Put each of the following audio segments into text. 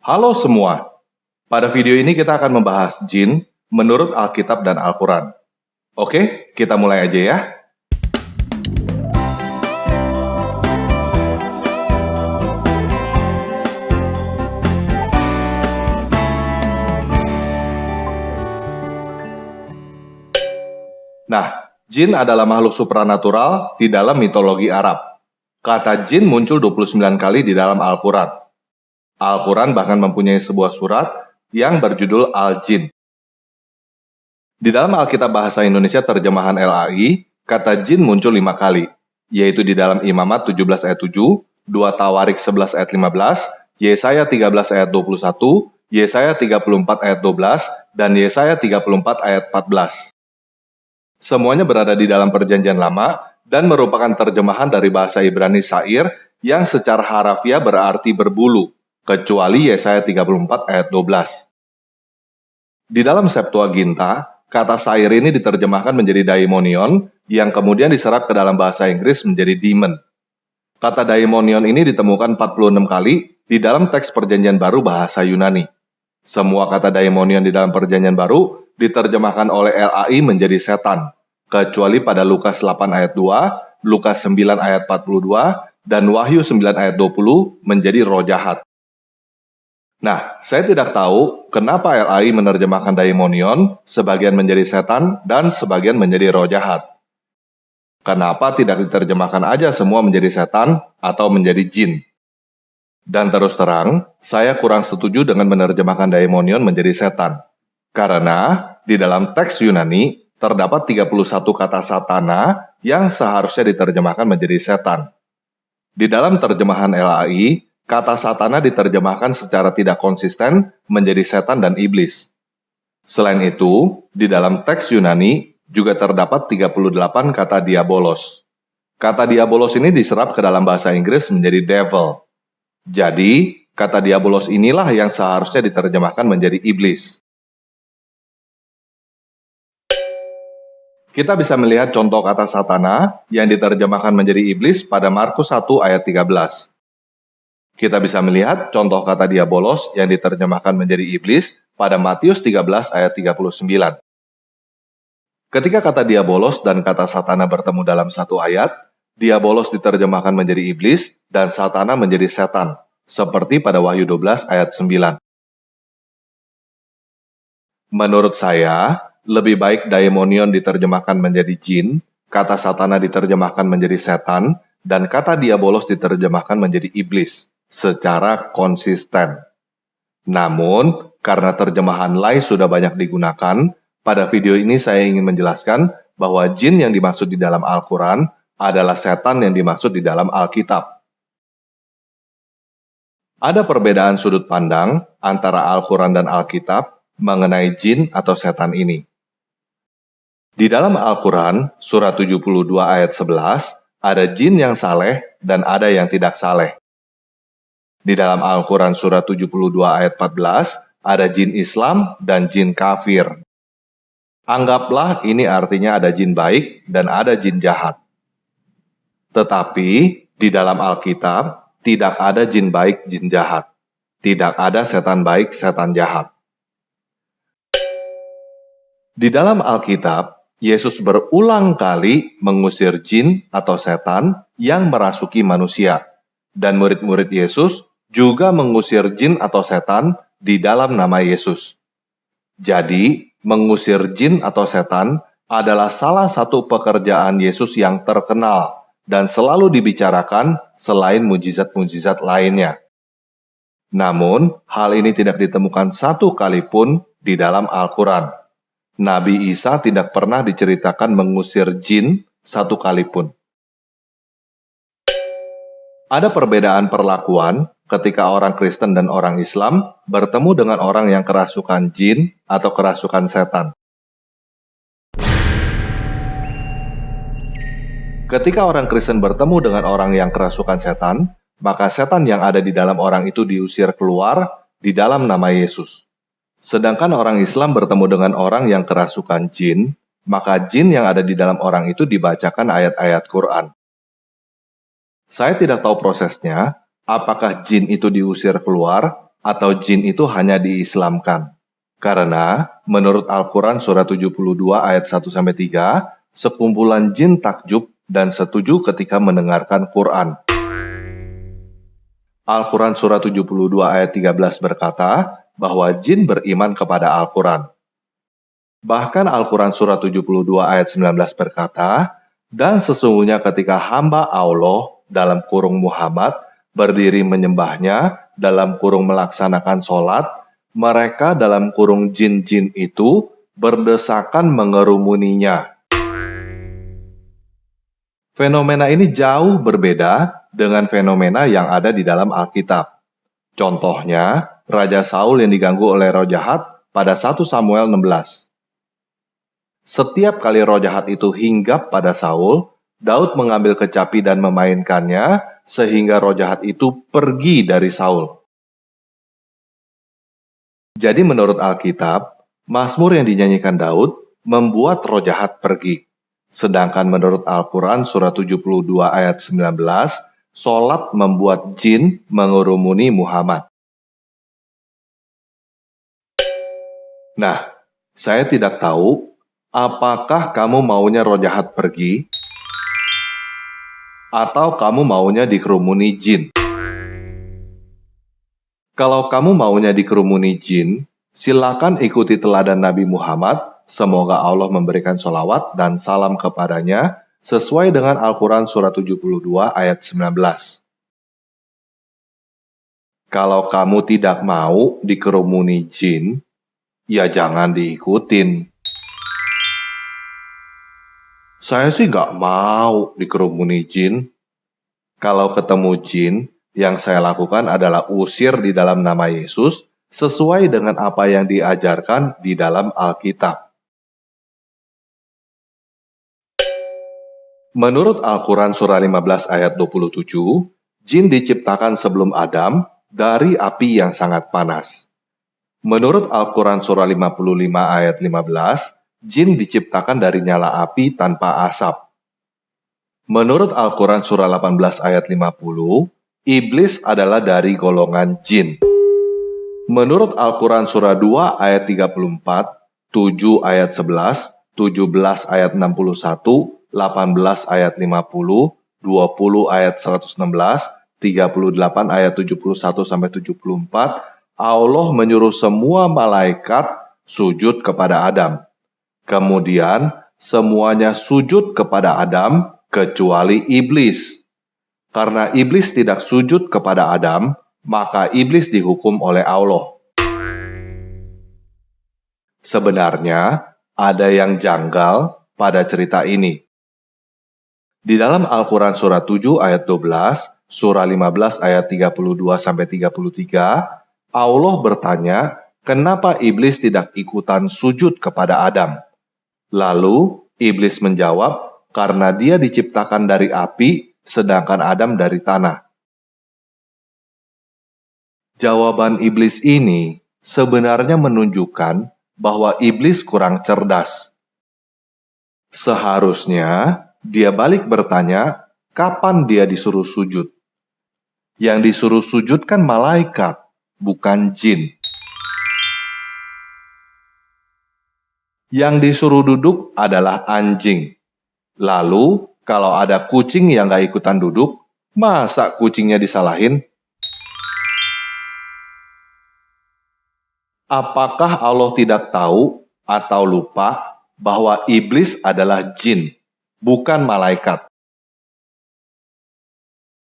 Halo semua, pada video ini kita akan membahas jin menurut Alkitab dan Al-Quran. Oke, kita mulai aja ya. Nah, jin adalah makhluk supranatural di dalam mitologi Arab. Kata jin muncul 29 kali di dalam Al-Quran. Al-Quran bahkan mempunyai sebuah surat yang berjudul Al-Jin. Di dalam Alkitab Bahasa Indonesia terjemahan LAI, kata jin muncul 5 kali, yaitu di dalam Imamat 17 ayat 7, 2 Tawarik 11 ayat 15, Yesaya 13 ayat 21, Yesaya 34 ayat 12, dan Yesaya 34 ayat 14. Semuanya berada di dalam Perjanjian Lama dan merupakan terjemahan dari bahasa Ibrani Syair yang secara harafiah berarti berbulu, kecuali Yesaya 34 ayat 12. Di dalam Septuaginta, kata syair ini diterjemahkan menjadi daimonion yang kemudian diserap ke dalam bahasa Inggris menjadi demon. Kata daimonion ini ditemukan 46 kali di dalam teks Perjanjian Baru bahasa Yunani. Semua kata daimonion di dalam Perjanjian Baru diterjemahkan oleh LAI menjadi setan, kecuali pada Lukas 8 ayat 2, Lukas 9 ayat 42, dan Wahyu 9 ayat 20 menjadi roh jahat. Nah, saya tidak tahu kenapa LAI menerjemahkan daimonion, sebagian menjadi setan, dan sebagian menjadi roh jahat. Kenapa tidak diterjemahkan aja semua menjadi setan atau menjadi jin? Dan terus terang, saya kurang setuju dengan menerjemahkan daimonion menjadi setan. Karena di dalam teks Yunani terdapat 31 kata satana yang seharusnya diterjemahkan menjadi setan. Di dalam terjemahan LAI, kata satana diterjemahkan secara tidak konsisten menjadi setan dan iblis. Selain itu, di dalam teks Yunani juga terdapat 38 kata diabolos. Kata diabolos ini diserap ke dalam bahasa Inggris menjadi devil. Jadi, kata diabolos inilah yang seharusnya diterjemahkan menjadi iblis. Kita bisa melihat contoh kata satana yang diterjemahkan menjadi iblis pada Markus 1 ayat 13. Kita bisa melihat contoh kata diabolos yang diterjemahkan menjadi iblis pada Matius 13 ayat 39. Ketika kata diabolos dan kata satana bertemu dalam satu ayat, diabolos diterjemahkan menjadi iblis dan satana menjadi setan, seperti pada Wahyu 12 ayat 9. Menurut saya, lebih baik daimonion diterjemahkan menjadi jin, kata satana diterjemahkan menjadi setan, dan kata diabolos diterjemahkan menjadi iblis, secara konsisten. Namun, karena terjemahan lain sudah banyak digunakan, pada video ini saya ingin menjelaskan bahwa jin yang dimaksud di dalam Al-Quran adalah setan yang dimaksud di dalam Alkitab. Ada perbedaan sudut pandang antara Al-Quran dan Alkitab mengenai jin atau setan ini. Di dalam Al-Quran, surat 72 ayat 11, ada jin yang saleh dan ada yang tidak saleh. Di dalam Al-Quran surat 72 ayat 14, ada jin Islam dan jin kafir. Anggaplah ini artinya ada jin baik dan ada jin jahat. Tetapi, di dalam Alkitab, tidak ada jin baik, jin jahat. Tidak ada setan baik, setan jahat. Di dalam Alkitab, Yesus berulang kali mengusir jin atau setan yang merasuki manusia. Dan murid-murid Yesus juga mengusir jin atau setan di dalam nama Yesus. Jadi, mengusir jin atau setan adalah salah satu pekerjaan Yesus yang terkenal dan selalu dibicarakan selain mujizat-mujizat lainnya. Namun, hal ini tidak ditemukan satu kali pun di dalam Al-Quran. Nabi Isa tidak pernah diceritakan mengusir jin satu kali pun. Ada perbedaan perlakuan ketika orang Kristen dan orang Islam bertemu dengan orang yang kerasukan jin atau kerasukan setan. Ketika orang Kristen bertemu dengan orang yang kerasukan setan, maka setan yang ada di dalam orang itu diusir keluar di dalam nama Yesus. Sedangkan orang Islam bertemu dengan orang yang kerasukan jin, maka jin yang ada di dalam orang itu dibacakan ayat-ayat Quran. Saya tidak tahu prosesnya, apakah jin itu diusir keluar atau jin itu hanya diislamkan. Karena menurut Al-Quran surah 72 ayat 1-3, sekumpulan jin takjub dan setuju ketika mendengarkan Quran. Al-Quran surah 72 ayat 13 berkata bahwa jin beriman kepada Al-Quran. Bahkan Al-Quran surah 72 ayat 19 berkata, dan sesungguhnya ketika hamba Allah dalam kurung Muhammad berdiri menyembahnya dalam kurung melaksanakan sholat, mereka dalam kurung jin-jin itu berdesakan mengerumuninya. Fenomena ini jauh berbeda dengan fenomena yang ada di dalam Alkitab. Contohnya, Raja Saul yang diganggu oleh roh jahat pada 1 Samuel 16. Setiap kali roh jahat itu hinggap pada Saul, Daud mengambil kecapi dan memainkannya sehingga roh jahat itu pergi dari Saul. Jadi menurut Alkitab, Mazmur yang dinyanyikan Daud membuat roh jahat pergi. Sedangkan menurut Al-Quran surah 72 ayat 19, sholat membuat jin mengurumuni Muhammad. Nah, saya tidak tahu apakah kamu maunya roh jahat pergi atau kamu maunya dikerumuni jin. Kalau kamu maunya dikerumuni jin, silakan ikuti teladan Nabi Muhammad. Semoga Allah memberikan sholawat dan salam kepadanya sesuai dengan Al-Quran surah 72 ayat 19. Kalau kamu tidak mau dikerumuni jin, ya jangan diikutin. Saya sih nggak mau dikerumuni jin. Kalau ketemu jin, yang saya lakukan adalah usir di dalam nama Yesus sesuai dengan apa yang diajarkan di dalam Alkitab. Menurut Al-Quran surah 15 ayat 27, jin diciptakan sebelum Adam dari api yang sangat panas. Menurut Al-Quran surah 55 ayat 15, jin diciptakan dari nyala api tanpa asap. Menurut Al-Quran surah 18 ayat 50, iblis adalah dari golongan jin. Menurut Al-Quran surah 2 ayat 34, 7 ayat 11, 17 ayat 61, 18 ayat 50, 20 ayat 116, 38 ayat 71-74, Allah menyuruh semua malaikat sujud kepada Adam. Kemudian semuanya sujud kepada Adam kecuali iblis. Karena iblis tidak sujud kepada Adam, maka iblis dihukum oleh Allah. Sebenarnya ada yang janggal pada cerita ini. Di dalam Al-Quran surah 7 ayat 12, surah 15 ayat 32-33, Allah bertanya, kenapa iblis tidak ikutan sujud kepada Adam? Lalu iblis menjawab, karena dia diciptakan dari api, sedangkan Adam dari tanah. Jawaban iblis ini sebenarnya menunjukkan bahwa iblis kurang cerdas. Seharusnya dia balik bertanya, kapan dia disuruh sujud? Yang disuruh sujud kan malaikat, bukan jin. Yang disuruh duduk adalah anjing. Lalu, kalau ada kucing yang gak ikutan duduk, masa kucingnya disalahin? Apakah Allah tidak tahu atau lupa bahwa iblis adalah jin, bukan malaikat?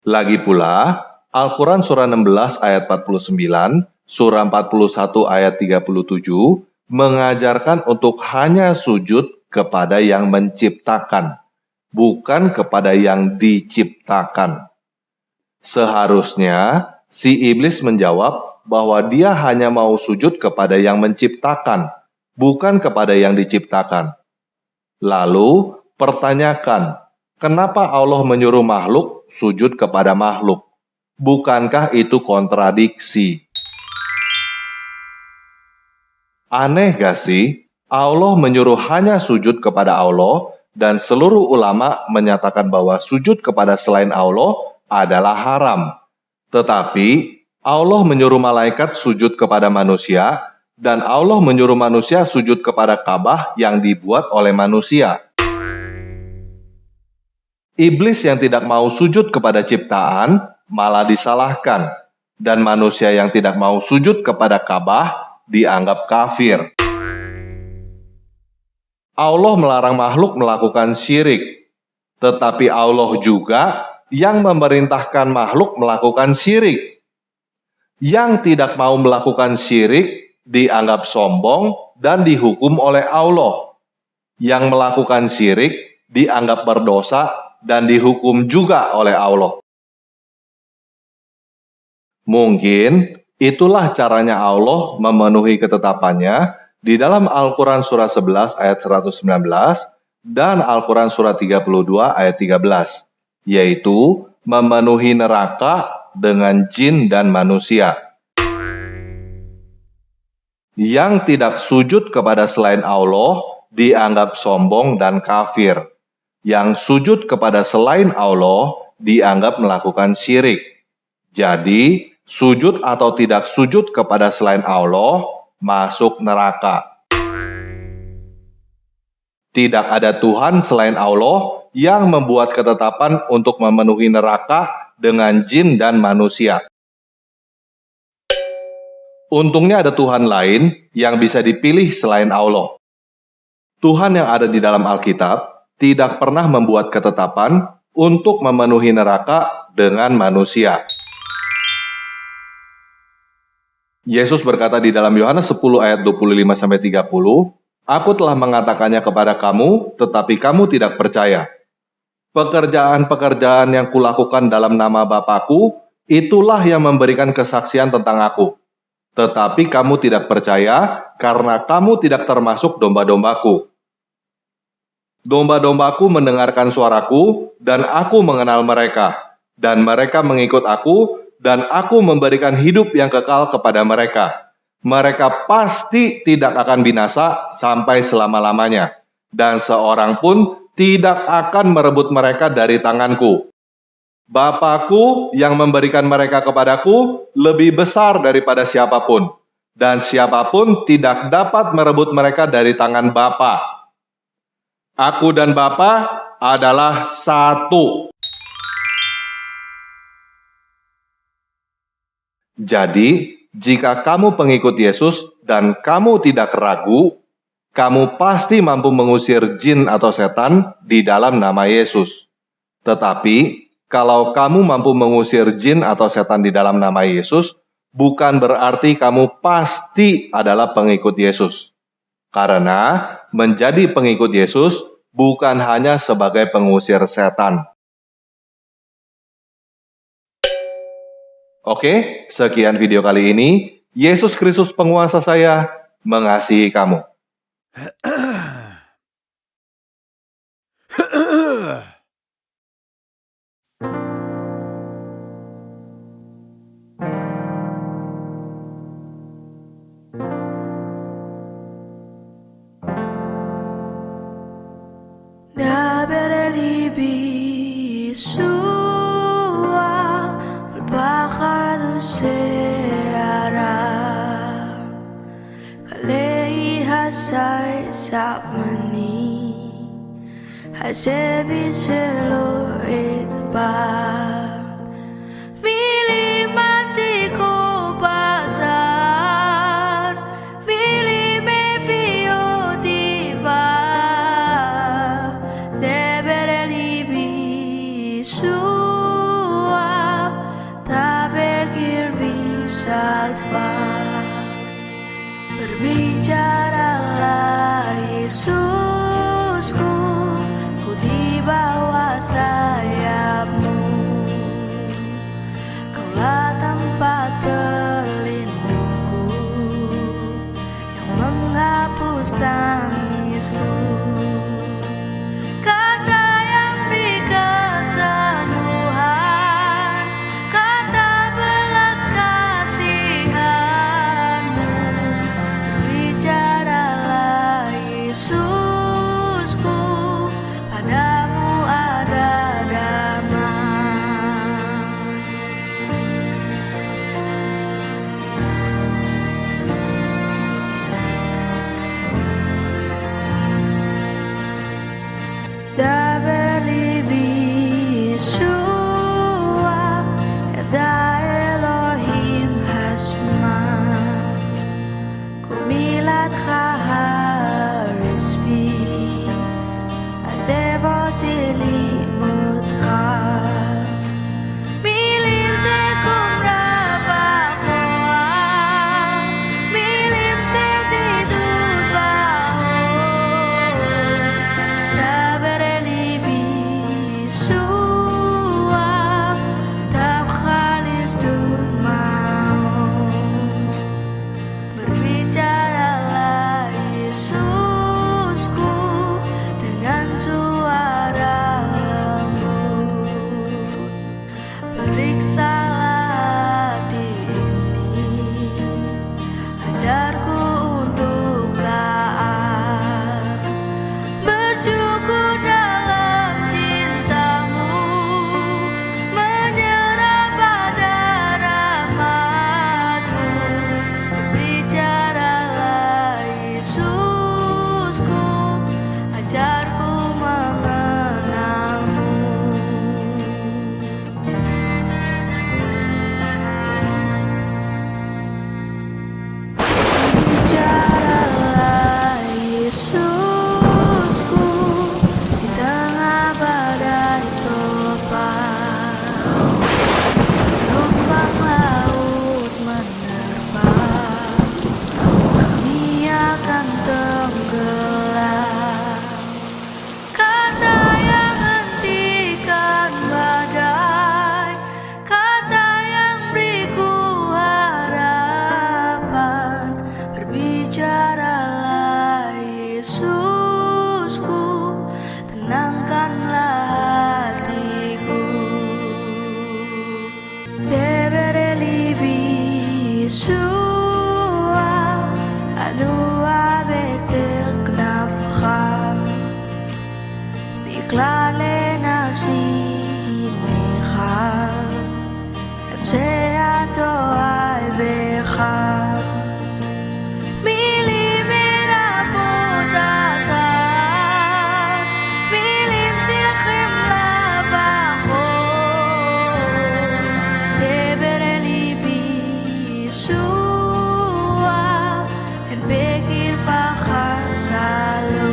Lagi pula, Al-Quran surah 16 ayat 49, surah 41 ayat 37, mengajarkan untuk hanya sujud kepada yang menciptakan, bukan kepada yang diciptakan. Seharusnya, si iblis menjawab bahwa dia hanya mau sujud kepada yang menciptakan, bukan kepada yang diciptakan. Lalu, pertanyakan, kenapa Allah menyuruh makhluk sujud kepada makhluk? Bukankah itu kontradiksi? Aneh gak sih? Allah menyuruh hanya sujud kepada Allah, dan seluruh ulama menyatakan bahwa sujud kepada selain Allah adalah haram. Tetapi Allah menyuruh malaikat sujud kepada manusia, dan Allah menyuruh manusia sujud kepada Ka'bah yang dibuat oleh manusia. Iblis yang tidak mau sujud kepada ciptaan malah disalahkan, dan manusia yang tidak mau sujud kepada Ka'bah dianggap kafir. Allah melarang makhluk melakukan syirik, tetapi Allah juga yang memerintahkan makhluk melakukan syirik. Yang tidak mau melakukan syirik dianggap sombong dan dihukum oleh Allah. Yang melakukan syirik dianggap berdosa dan dihukum juga oleh Allah. Mungkin itulah caranya Allah memenuhi ketetapannya di dalam Al-Quran surah 11 ayat 119 dan Al-Quran surah 32 ayat 13, yaitu memenuhi neraka dengan jin dan manusia. Yang tidak sujud kepada selain Allah dianggap sombong dan kafir. Yang sujud kepada selain Allah dianggap melakukan syirik. Jadi, sujud atau tidak sujud kepada selain Allah masuk neraka. Tidak ada Tuhan selain Allah yang membuat ketetapan untuk memenuhi neraka dengan jin dan manusia. Untungnya ada Tuhan lain yang bisa dipilih selain Allah. Tuhan yang ada di dalam Alkitab tidak pernah membuat ketetapan untuk memenuhi neraka dengan manusia. Yesus berkata di dalam Yohanes 10 ayat 25-30, "Aku telah mengatakannya kepada kamu, tetapi kamu tidak percaya. Pekerjaan-pekerjaan yang kulakukan dalam nama Bapa-Ku, itulah yang memberikan kesaksian tentang Aku. Tetapi kamu tidak percaya, karena kamu tidak termasuk domba-dombaku. Domba-dombaku mendengarkan suaraku, dan Aku mengenal mereka. Dan mereka mengikut Aku, dan Aku memberikan hidup yang kekal kepada mereka. Mereka pasti tidak akan binasa sampai selama-lamanya. Dan seorang pun tidak akan merebut mereka dari tanganku. Bapa-Ku yang memberikan mereka kepadaku lebih besar daripada siapapun, dan siapapun tidak dapat merebut mereka dari tangan Bapa. Aku dan Bapa adalah satu." Jadi, jika kamu pengikut Yesus dan kamu tidak ragu, kamu pasti mampu mengusir jin atau setan di dalam nama Yesus. Tetapi, kalau kamu mampu mengusir jin atau setan di dalam nama Yesus, bukan berarti kamu pasti adalah pengikut Yesus. Karena menjadi pengikut Yesus bukan hanya sebagai pengusir setan. Oke, sekian video kali ini. Yesus Kristus penguasa saya mengasihi kamu. Hasebi selo etba Mili masiko pasar Mili me fio diva Debere libi sua Tabe kirbi salva Berbicaralah Yesusku di bawah sayapmu, Kaulah tempat berlindungku yang menghapus tangisku. Kata yang kesembuhan, kata belas kasihanmu, berbicara ajarku untuk taat, bersyukur dalam cintamu, menyerah pada rahmatmu. Berbicaralah Yesusku, ajarku mengenalmu. Bicaralah Yesusku, di tengah badai topan, gelombang laut menerpa, kami akan tenggelam. Kata yang hentikan badai, kata yang beriku harapan. Berbicaralah Yesusku, tenangkanlah hatiku. Debere libi Yeshua, adua besir knafcha, diklar lenafsi inecha, emseato ay becha. Milim minaputasan, milim silchim lavachon, debere libi Yeshua, en bekir pachasalo.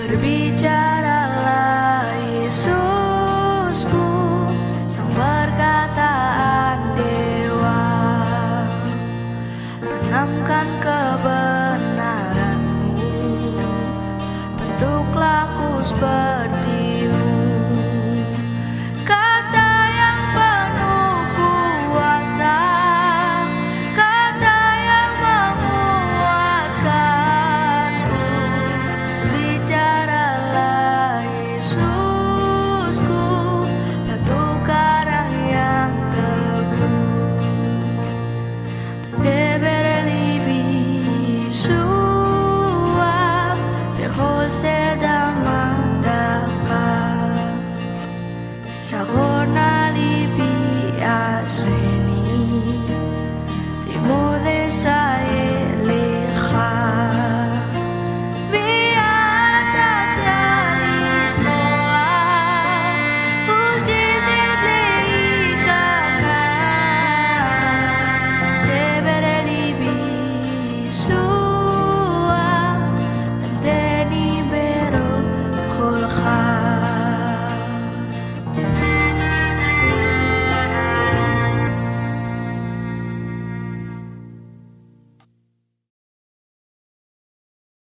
Berbicaralah Yesusku, sang perkataan dewa, tanamkan kebenaranmu, bentuklah ku seperti